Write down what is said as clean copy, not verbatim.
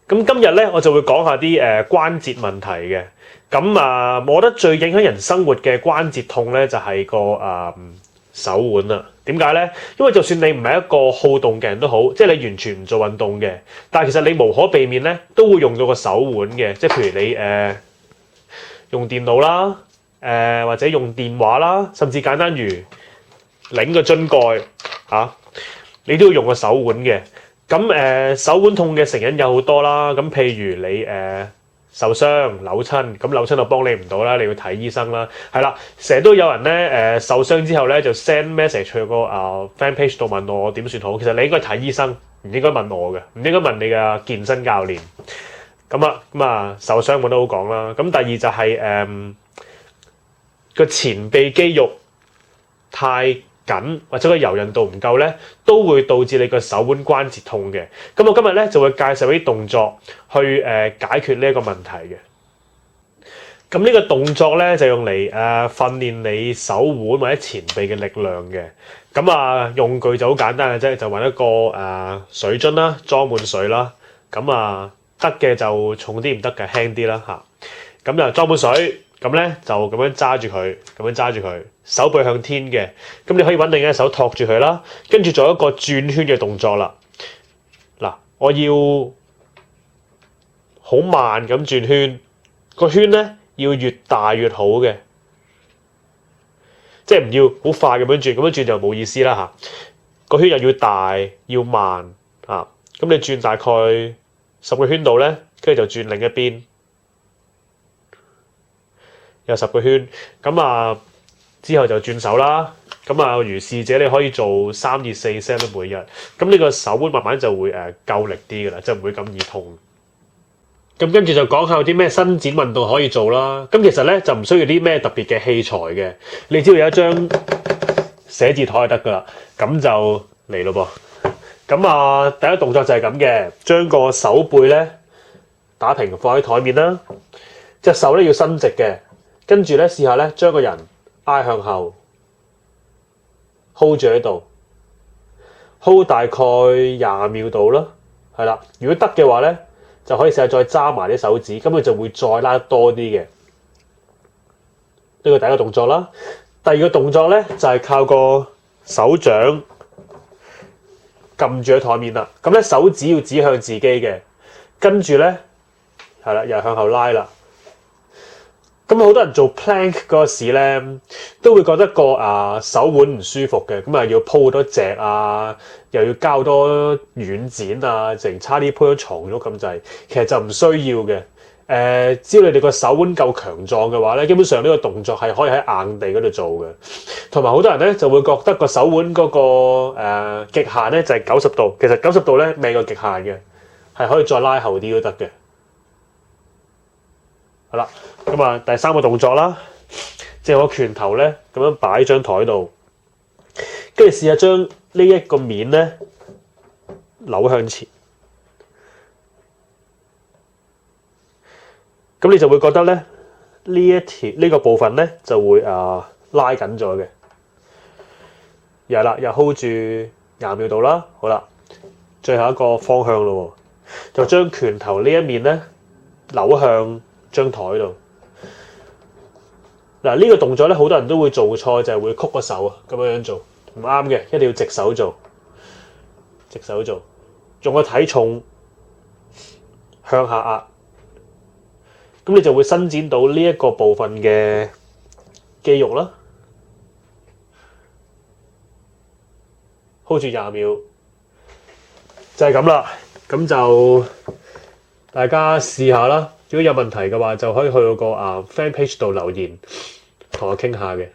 咁今日咧，我就會講下啲關節問題嘅。咁我覺得最影響人生活嘅關節痛咧，就係個手腕啦。點解咧？因為就算你唔係一個好動嘅人都好，即係你完全唔做運動嘅，但係其實你無可避免咧，都會用到個手腕嘅。即係譬如你用電腦啦，或者用電話啦，甚至簡單如擰個樽蓋嚇，你都要用個手腕嘅。咁手腕痛嘅成因有好多啦。咁譬如你受傷扭親，咁扭親就幫你唔到啦，你要睇醫生啦。係啦，成日都有人咧受傷之後咧就 send message 去個fan page 度問我點算好。其實你應該睇醫生，唔應該問我嘅，唔應該問你嘅健身教練。咁受傷冇得好講啦。咁第二就係個前臂肌肉太緊或者個柔韌度唔夠咧，都會導致你個手腕關節痛嘅。咁我今日咧就會介紹啲動作去解決呢一個問題嘅。咁呢個動作咧就用嚟訓練你手腕或者前臂嘅力量嘅。咁用具就好簡單嘅啫，就揾一個水樽啦，裝滿水啦。咁得嘅就重啲，唔得嘅輕啲啦嚇。咁就裝滿水。咁咧就咁樣揸住佢，手背向天嘅。咁你可以揾另一隻手托住佢啦，跟住做一個轉圈嘅動作啦。嗱，我要好慢咁轉圈，個圈咧要越大越好嘅，即係唔要好快咁樣轉，咁樣轉就冇意思啦嚇。個圈又要大要慢啊。咁你轉大概10個圈度咧，跟住就轉另一邊。有10個圈，咁之後就轉手啦。咁如是者你可以做3至4 set 啦每日。咁呢個手腕慢慢就會夠力啲㗎啦，就唔會咁易痛。咁跟住就講下有啲咩伸展運動可以做啦。咁其實咧就唔需要啲咩特別嘅器材嘅，你只要有一張寫字台就得㗎啦。咁就嚟咯噃。咁第一動作就係咁嘅，將個手背咧打平放喺台面啦，隻手咧要伸直嘅。跟住咧，試下咧，將個人挨向後 ，hold 住喺度 ，hold 大概20秒度啦，係啦。如果得嘅話咧，就可以試下再揸埋啲手指，咁佢就會再拉多啲嘅。呢個第一個動作啦。第二個動作咧，就係靠個手掌撳住喺台面啦。咁咧手指要指向自己嘅，跟住咧係啦，又向後拉啦。咁好多人做 plank 嗰時咧，都會覺得個手腕唔舒服嘅，咁要鋪好多隻又要交多軟墊淨差啲鋪咗床褥咁滯。其實就唔需要嘅。只要你哋個手腕夠強壯嘅話咧，基本上呢個動作係可以喺硬地嗰度做嘅。同埋好多人咧就會覺得個手腕嗰個極限咧就係90度，其實90度咧未個極限嘅，係可以再拉後啲都得嘅。好啦。咁第三個動作啦，即係我拳頭咧咁樣擺喺張台度，跟住試下將呢一個面咧扭向前，咁你就會覺得咧呢個部分咧就會拉緊咗嘅。又係啦，又 hold 住20秒度啦。好啦，最後一個方向咯，就將拳頭呢一面咧扭向張台度。嗱，呢個動作咧，好多人都會做錯，就係會曲個手咁樣做，唔啱嘅，一定要直手做，用個體重向下壓，咁你就會伸展到呢一個部分嘅肌肉啦。hold 住20秒，就係咁啦。咁就大家試下啦。如果有問題嘅話，就可以去到個fan page 度留言，同我傾下嘅。